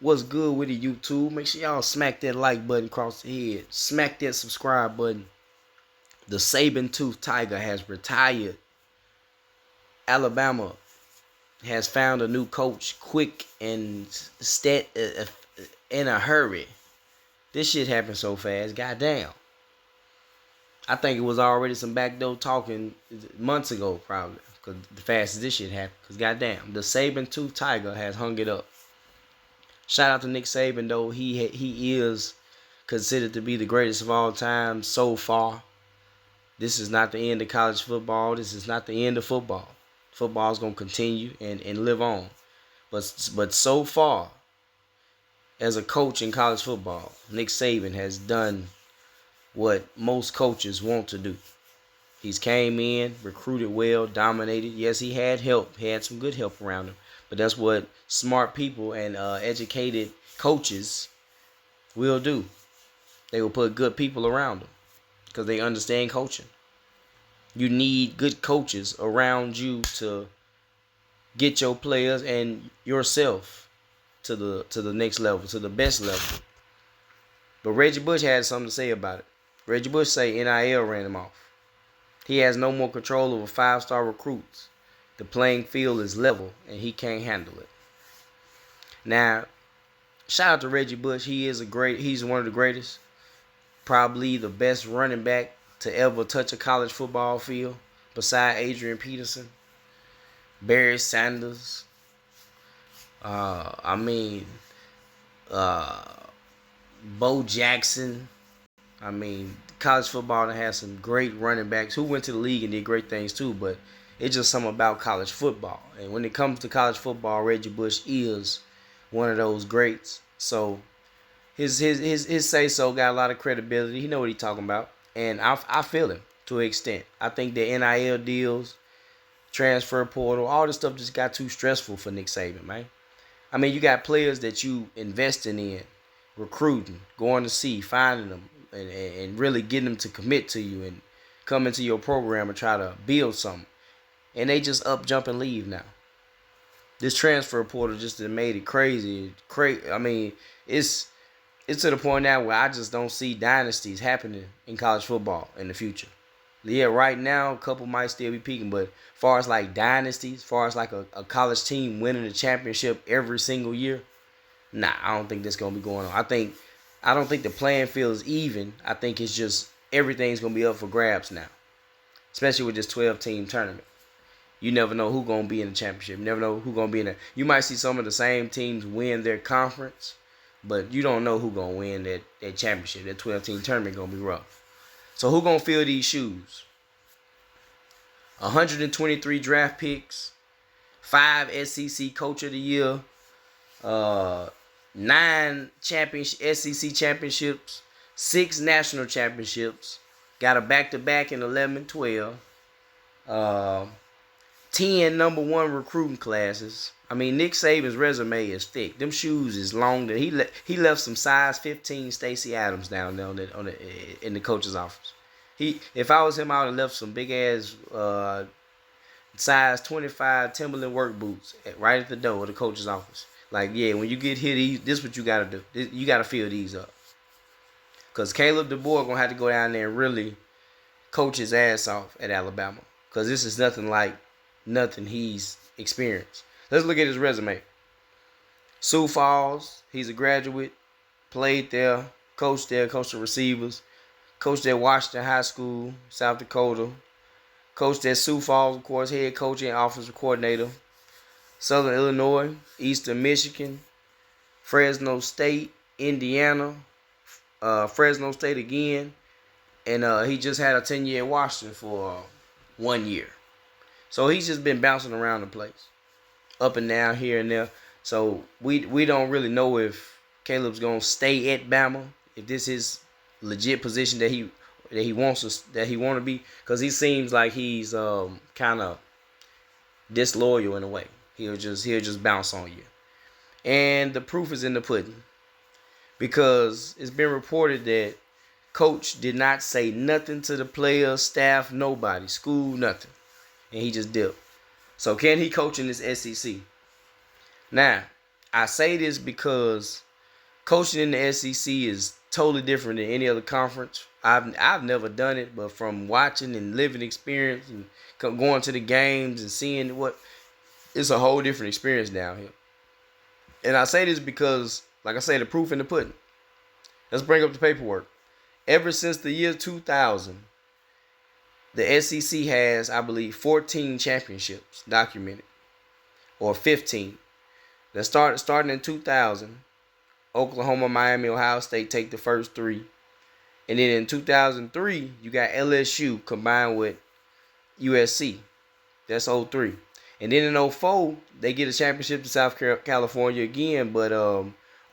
What's good with it, YouTube? Make sure y'all smack that like button across the head. Smack that subscribe button. The saber-toothed tiger has retired. Alabama has found a new coach quick and in a hurry. This shit happened so fast. Goddamn. I think it was already some backdoor talking months ago, probably. Because the fastest this shit happened. Because goddamn, the saber-toothed tiger has hung it up. Shout out to Nick Saban, though. He is considered to be the greatest of all time so far. This is not the end of college football. This is not the end of football. Football is going to continue and live on. But so far, as a coach in college football, Nick Saban has done what most coaches want to do. He's came in, recruited well, dominated. Yes, he had help. He had some good help around him. But that's what smart people and educated coaches will do. They will put good people around them because they understand coaching. You need good coaches around you to get your players and yourself to the next level, to the best level. But Reggie Bush had something to say about it. Reggie Bush say NIL ran him off. He has no more control over 5-star recruits. The playing field is level, and he can't handle it. Now, shout out to Reggie Bush. He's one of the greatest. Probably the best running back to ever touch a college football field, beside Adrian Peterson, Barry Sanders. Bo Jackson. College football has some great running backs who went to the league and did great things too, but it's just something about college football. And when it comes to college football, Reggie Bush is one of those greats. So his say-so got a lot of credibility. He know what he's talking about. And I feel him to an extent. I think the NIL deals, transfer portal, all this stuff just got too stressful for Nick Saban, man. You got players that you investing in, recruiting, going to see, finding them, and really getting them to commit to you and come into your program and try to build something. And they just up, jump, and leave now. This transfer portal just made it crazy. It's to the point now where I just don't see dynasties happening in college football in the future. Yeah, right now, a couple might still be peaking, but as far as like dynasties, as far as like a college team winning the championship every single year, nah, I don't think that's going to be going on. I don't think the playing field is even. I think it's just everything's going to be up for grabs now, especially with this 12-team tournament. You never know who's going to be in the championship. You never know who's going to be in there. You might see some of the same teams win their conference, but you don't know who's going to win that championship. That 12-team tournament going to be rough. So who's going to fill these shoes? 123 draft picks, 5 SEC Coach of the Year, 9 SEC championships, 6 national championships, got a back-to-back in 11-12, 10 number 1 recruiting classes. Nick Saban's resume is thick. Them shoes is long. That he left some size 15 Stacey Adams down there in the coach's office. If I was him, I would have left some big ass size 25 Timberland work boots right at the door of the coach's office. Like, yeah, when you get here, this is what you gotta do. You gotta fill these up. Cause Caleb DeBoer gonna have to go down there and really coach his ass off at Alabama. Cause this is nothing he's experienced. Let's look at his resume. Sioux Falls, he's a graduate, played there, coached the receivers, coached at Washington High School, South Dakota, coached at Sioux Falls, of course, head coach and offensive coordinator, Southern Illinois, Eastern Michigan, Fresno State, Indiana, Fresno State again, and he just had a 10-year at Washington for 1 year. So he's just been bouncing around the place, up and down, here and there. So we don't really know if Caleb's gonna stay at Bama, if this is legit position that he want to be, because he seems like he's kind of disloyal in a way. He'll just bounce on you, and the proof is in the pudding, because it's been reported that coach did not say nothing to the players, staff, nobody, school, nothing. And he just dipped. So can he coach in this SEC? Now, I say this because coaching in the SEC is totally different than any other conference. I've never done it, but from watching and living experience and going to the games and seeing what, it's a whole different experience down here. And I say this because, like I say, the proof in the pudding. Let's bring up the paperwork. Ever since the year 2000, the SEC has, I believe, 14 championships documented, or 15. That starting in 2000. Oklahoma, Miami, Ohio State take the first three. And then in 2003, you got LSU combined with USC. That's 03. And then in 04, they get a championship to South California again, but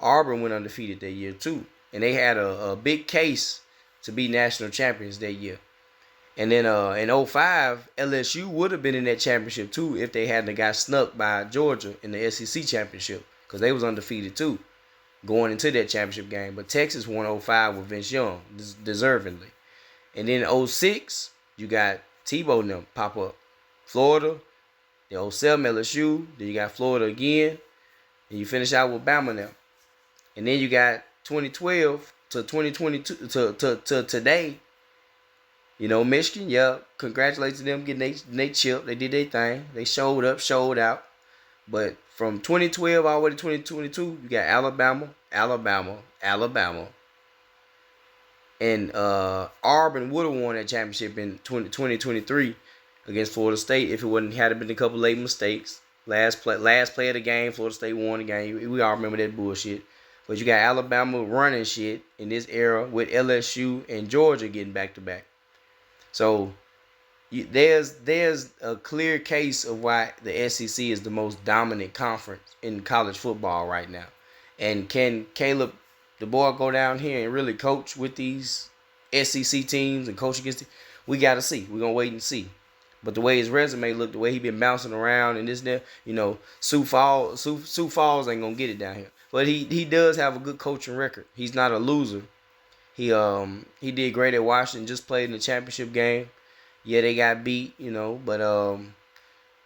Auburn went undefeated that year too. And they had a big case to be national champions that year. And then in 05, LSU would have been in that championship too if they hadn't got snuck by Georgia in the SEC championship, because they was undefeated too going into that championship game. But Texas won 05 with Vince Young, deservingly. And then in 06, you got Tebow and them pop up. Florida, the 07 LSU, then you got Florida again, and you finish out with Bama now. And then you got 2012 to 2022 to today. You know, Michigan, yeah, congratulations to them getting they chip. They did their thing. They showed up, showed out. But from 2012 all the way to 2022, you got Alabama. And Auburn would have won that championship in 2023 against Florida State if it wouldn't had been a couple late mistakes. Last play of the game, Florida State won the game. We all remember that bullshit. But you got Alabama running shit in this era with LSU and Georgia getting back to back. So there's a clear case of why the SEC is the most dominant conference in college football right now. And can Caleb DeBoer go down here and really coach with these SEC teams and coach against them? We got to see. We're going to wait and see. But the way his resume looked, the way he been bouncing around and this and that, you know, Sioux Falls ain't going to get it down here. But he does have a good coaching record. He's not a loser. He did great at Washington, just played in the championship game. Yeah, they got beat, you know, but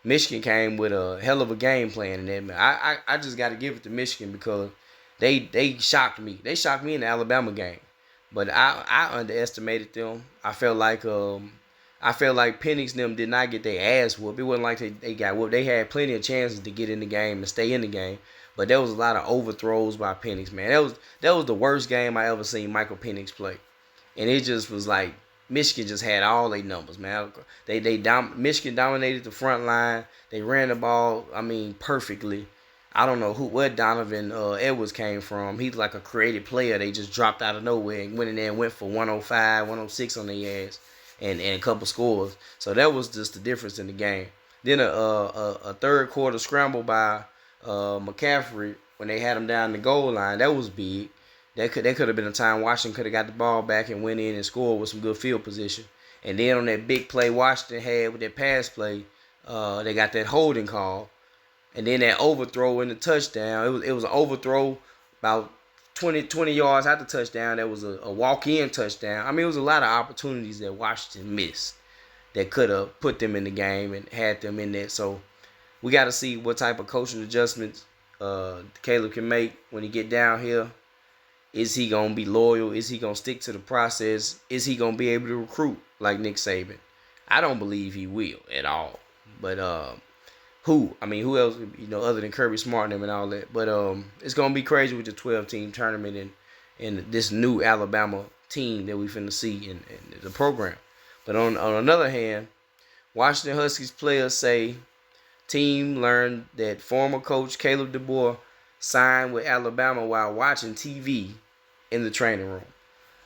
Michigan came with a hell of a game plan in that. I just got to give it to Michigan because they shocked me. They shocked me in the Alabama game, but I underestimated them. I felt like Penix and them did not get their ass whooped. It wasn't like they got whooped. They had plenty of chances to get in the game and stay in the game, but there was a lot of overthrows by Penix. Man, that was the worst game I ever seen Michael Penix play, and it just was like Michigan just had all their numbers, man. Michigan dominated the front line. They ran the ball, perfectly. I don't know where Donovan Edwards came from. He's like a creative player. They just dropped out of nowhere and went in there and went for 105, 106 on their ass and a couple scores. So that was just the difference in the game. Then a third quarter scramble by McCaffrey when they had him down the goal line. That was big. That could have been a time Washington could have got the ball back and went in and scored with some good field position. And then on that big play Washington had with that pass play, they got that holding call. And then that overthrow in the touchdown. It was an overthrow about 20 yards out the touchdown. That was a walk-in touchdown. It was a lot of opportunities that Washington missed that could have put them in the game and had them in there. So we got to see what type of coaching adjustments Caleb can make when he get down here. Is he going to be loyal? Is he going to stick to the process? Is he going to be able to recruit like Nick Saban? I don't believe he will at all. But who else, other than Kirby Smart and them and all that. But it's going to be crazy with the 12-team tournament and this new Alabama team that we finna see in the program. But on another hand, Washington Huskies players say team learned that former coach Caleb DeBoer signed with Alabama while watching TV in the training room.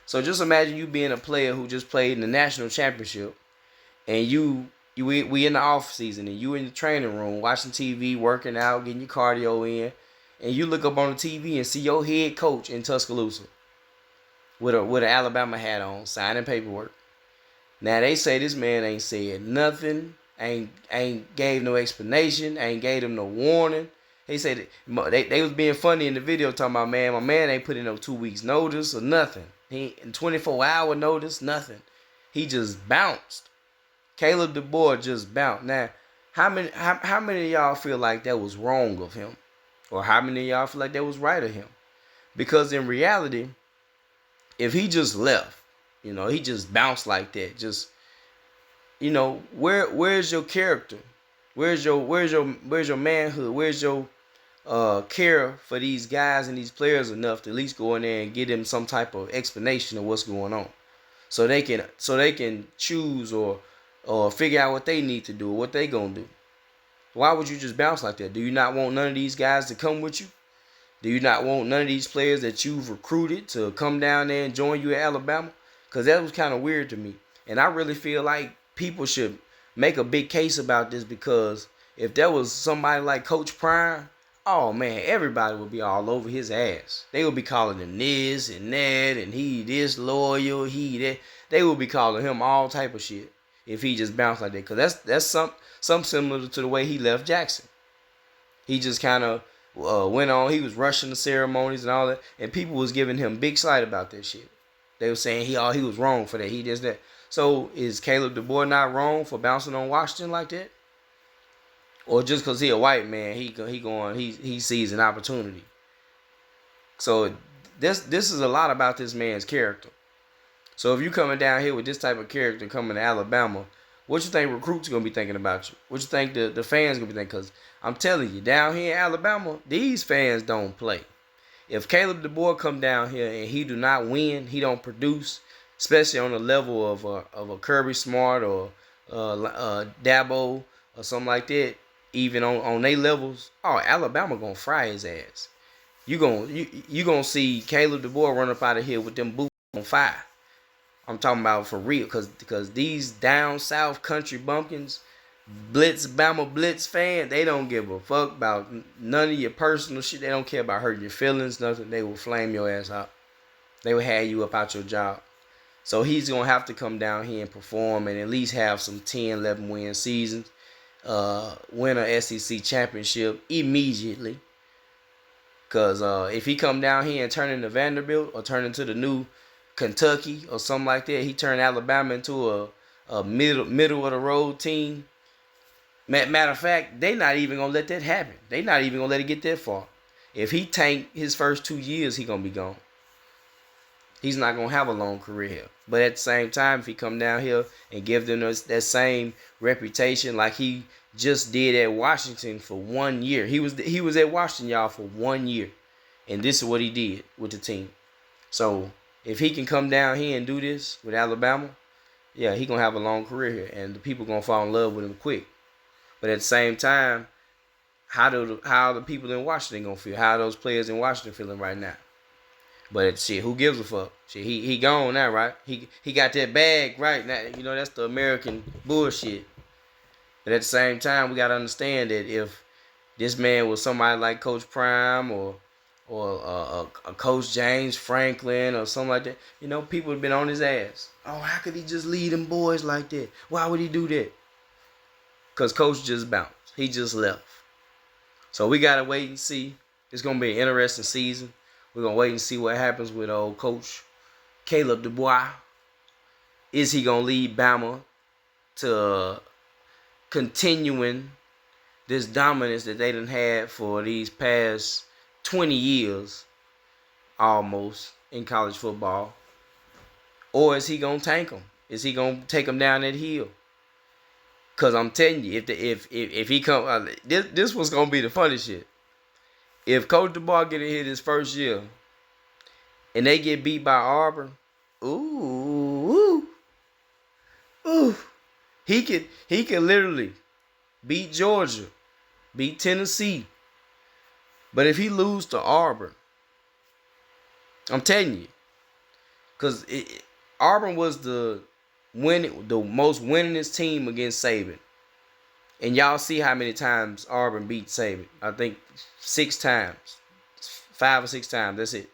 So just imagine you being a player who just played in the national championship, and we in the off season, and you in the training room watching TV, working out, getting your cardio in, and you look up on the TV and see your head coach in Tuscaloosa with an Alabama hat on, signing paperwork. Now they say this man ain't said nothing, ain't gave no explanation, ain't gave them no warning. He said they was being funny in the video talking about, my man ain't put in no 2 weeks notice or nothing. He in 24-hour notice, nothing. He just bounced. Caleb DeBoer just bounced. Now, how many of y'all feel like that was wrong of him? Or how many of y'all feel like that was right of him? Because in reality, if he just left, he just bounced like that, just where's your character? Where's your manhood? Where's your care for these guys and these players enough to at least go in there and give them some type of explanation of what's going on, so they can choose or figure out what they need to do or what they gonna do. Why would you just bounce like that? Do you not want none of these guys to come with you? Do you not want none of these players that you've recruited to come down there and join you at Alabama? Because that was kind of weird to me. And I really feel like people should make a big case about this, because if there was somebody like Coach Prime, oh man, everybody would be all over his ass. They would be calling him this and that, and he this loyal, he that. They would be calling him all type of shit if he just bounced like that. Because that's something similar to the way he left Jackson. He just kind of went on. He was rushing the ceremonies and all that, and people was giving him big slight about that shit. They were saying he was wrong for that. He just that. So is Caleb DeBoer not wrong for bouncing on Washington like that? Or just because he a white man, he sees an opportunity? So this is a lot about this man's character. So if you coming down here with this type of character coming to Alabama, what you think recruits gonna be thinking about you? What you think the fans gonna be thinking? Because I'm telling you, down here in Alabama, these fans don't play. If Caleb DeBoer come down here and he do not win, he don't produce, especially on the level of a Kirby Smart or Dabo or something like that, even on their levels, Alabama gonna fry his ass. You gonna see Caleb DeBoer run up out of here with them boots on fire. I'm talking about for real, because these down south country bumpkins, Bama Blitz fans, they don't give a fuck about none of your personal shit. They don't care about hurting your feelings, nothing. They will flame your ass up. They will have you up out your job. So he's going to have to come down here and perform and at least have some 10, 11 win seasons, win an SEC championship immediately. Because if he come down here and turn into Vanderbilt or turn into the new Kentucky or something like that, he turned Alabama into a middle of the road team. Matter of fact, they not even gonna let that happen. They not even gonna let it get that far. If he tank his first 2 years, he gonna be gone. He's not gonna have a long career here. But at the same time, if he come down here and give them that same reputation like he just did at Washington for 1 year, he was at Washington, y'all, for 1 year, and this is what he did with the team. So if he can come down here and do this with Alabama, yeah, he gonna have a long career here, and the people gonna fall in love with him quick. But at the same time, how the people in Washington gonna feel? How are those players in Washington feeling right now? But shit, who gives a fuck? Shit, he gone now, right? He got that bag right now. That's the American bullshit. But at the same time, we gotta understand that if this man was somebody like Coach Prime or a Coach James Franklin or something like that, people would have been on his ass. Oh, how could he just lead them boys like that? Why would he do that? Because Coach just bounced. He just left. So we got to wait and see. It's going to be an interesting season. We're going to wait and see what happens with old Coach Caleb DeBoer. Is he going to lead Bama to continuing this dominance that they done had for these past 20 years almost in college football? Or is he going to tank them? Is he going to take them down that hill? Because I'm telling you, if he come, this was going to be the funny shit. If Coach DeBoer get in here this first year and they get beat by Auburn, ooh, he could literally beat Georgia, beat Tennessee. But if he lose to Auburn, I'm telling you, because Auburn was the most winningest team against Saban. And y'all see how many times Auburn beat Saban. I think 6 times. 5 or 6 times. That's it.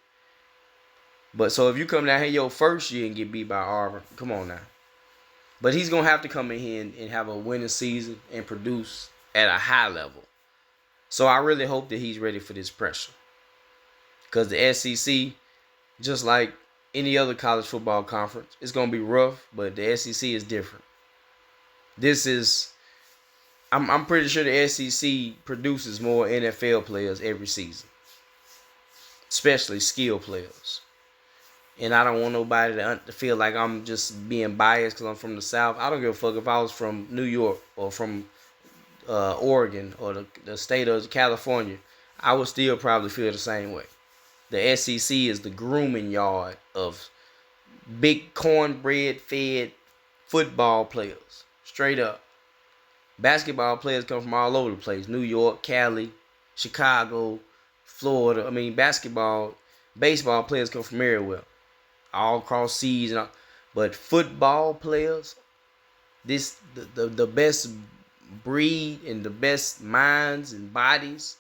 But so if you come down here your first year and get beat by Auburn, come on now. But he's going to have to come in here and have a winning season and produce at a high level. So I really hope that he's ready for this pressure. Because the SEC, just like any other college football conference, it's going to be rough, but the SEC is different. This is I'm pretty sure the SEC produces more NFL players every season, especially skill players. And I don't want nobody to feel like I'm just being biased because I'm from the South. I don't give a fuck if I was from New York or from Oregon or the state of California. I would still probably feel the same way. The SEC is the grooming yard of big cornbread fed football players. Straight up. Basketball players come from all over the place. New York, Cali, Chicago, Florida. I mean, baseball players come from everywhere. All across seas. But football players, the best breed and the best minds and bodies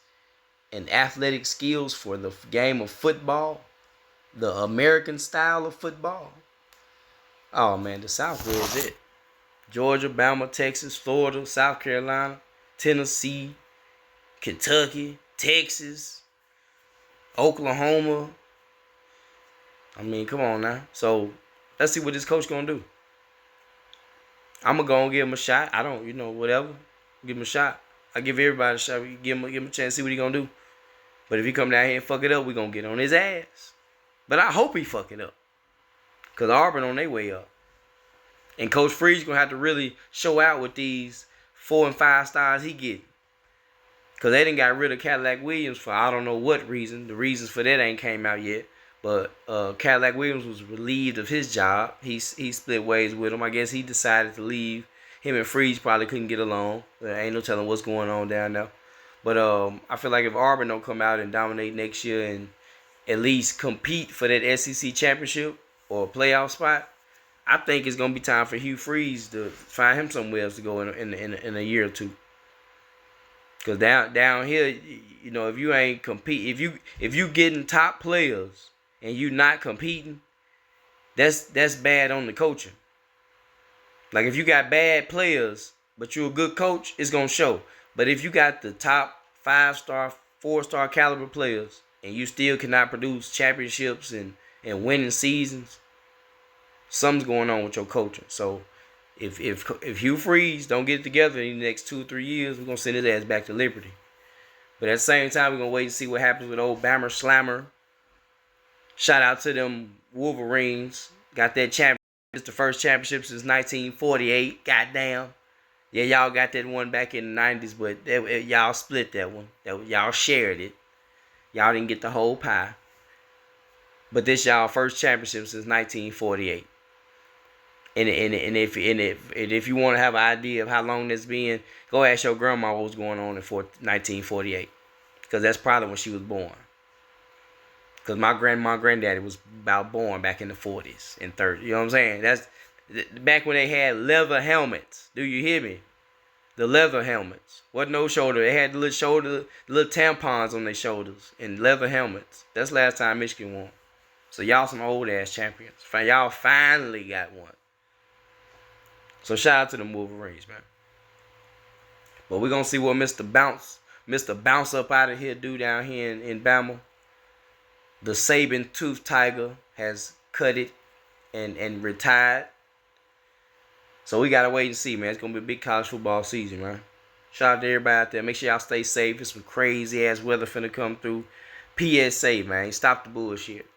and athletic skills for the game of football, the American style of football. Oh man, the South is it. Georgia, Bama, Texas, Florida, South Carolina, Tennessee, Kentucky, Texas, Oklahoma. I mean, come on now. So let's see what this coach gonna do. I'm gonna go and give him a shot. I don't, whatever. Give him a shot. I give everybody a shot. Give him a chance to see what he gonna do. But if he come down here and fuck it up, we gonna get on his ass. But I hope he fuck it up. Cause Auburn on their way up. And Coach Freeze gonna have to really show out with these 4 and 5 stars he get. Cause they done got rid of Cadillac Williams for I don't know what reason. The reasons for that ain't came out yet. But Cadillac Williams was relieved of his job. He split ways with him. I guess he decided to leave. Him and Freeze probably couldn't get along. There ain't no telling what's going on down there. But I feel like if Auburn don't come out and dominate next year and at least compete for that SEC championship or playoff spot, I think it's gonna be time for Hugh Freeze to find him somewhere else to go in a year or two. Cause down here, if you ain't compete, if you getting top players and you not competing, that's bad on the coaching. Like if you got bad players but you're a good coach, it's gonna show. But if you got the top 5-star, 4-star caliber players and you still cannot produce championships and winning seasons, something's going on with your coaching. So if Hugh Freeze don't get it together in the next 2 or 3 years, we're gonna send his ass back to Liberty. But at the same time, we're gonna wait and see what happens with old Bammer Slammer. Shout out to them Wolverines. Got that championship. It's the first championship since 1948. Goddamn. Yeah, y'all got that one back in the 90s, but y'all split that one. Y'all shared it. Y'all didn't get the whole pie. But this y'all first championship since 1948. And if you want to have an idea of how long that's been, go ask your grandma what was going on in 1948. Because that's probably when she was born. Because my granddaddy was about born back in the 40s and 30s. You know what I'm saying? That's back when they had leather helmets. Do you hear me? The leather helmets. Wasn't no shoulder. They had the little tampons on their shoulders and leather helmets. That's the last time Michigan won. So y'all some old ass champions. Y'all finally got one. So shout out to the Wolverines, man. But we're gonna see what Mr. Bounce up out of here do down here in Bama. The Saban-toothed Tiger has cut it and retired. So we gotta wait and see, man. It's gonna be a big college football season, man. Shout out to everybody out there. Make sure y'all stay safe. There's some crazy ass weather finna come through. P.S.A, man. Stop the bullshit.